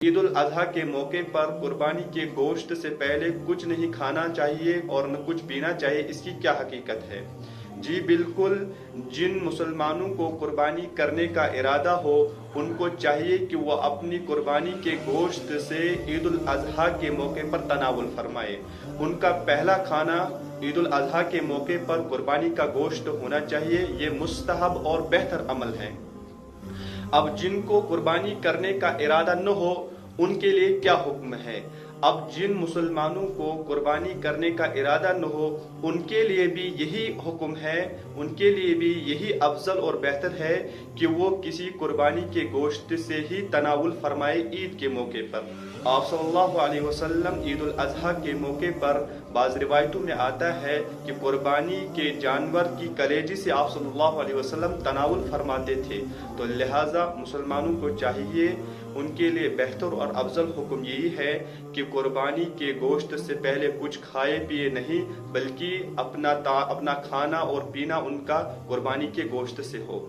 عید الاضحیٰ کے موقع پر قربانی کے گوشت سے پہلے کچھ نہیں کھانا چاہیے اور نہ کچھ پینا چاہیے، اس کی کیا حقیقت ہے؟ جی بالکل، جن مسلمانوں کو قربانی کرنے کا ارادہ ہو ان کو چاہیے کہ وہ اپنی قربانی کے گوشت سے عید الاضحیٰ کے موقع پر تناول فرمائے۔ ان کا پہلا کھانا عید الاضحیٰ کے موقع پر قربانی کا گوشت ہونا چاہیے، یہ مستحب اور بہتر عمل ہے۔ اب جن کو قربانی کرنے کا ارادہ نہ ہو ان کے لیے کیا حکم ہے؟ اب جن مسلمانوں کو قربانی کرنے کا ارادہ نہ ہو ان کے لیے بھی یہی حکم ہے، ان کے لیے بھی یہی افضل اور بہتر ہے کہ وہ کسی قربانی کے گوشت سے ہی تناول فرمائے عید کے موقع پر۔ آپ صلی اللہ علیہ وسلم عید الاضحیٰ کے موقع پر بعض روایتوں میں آتا ہے کہ قربانی کے جانور کی کلیجی سے آپ صلی اللہ علیہ وسلم تناول فرماتے تھے، تو لہٰذا مسلمانوں کو چاہیے، ان کے لیے بہتر اور افضل حکم یہی ہے کہ قربانی کے گوشت سے پہلے کچھ کھائے پیے نہیں، بلکہ اپنا کھانا اور پینا ان کا قربانی کے گوشت سے ہو۔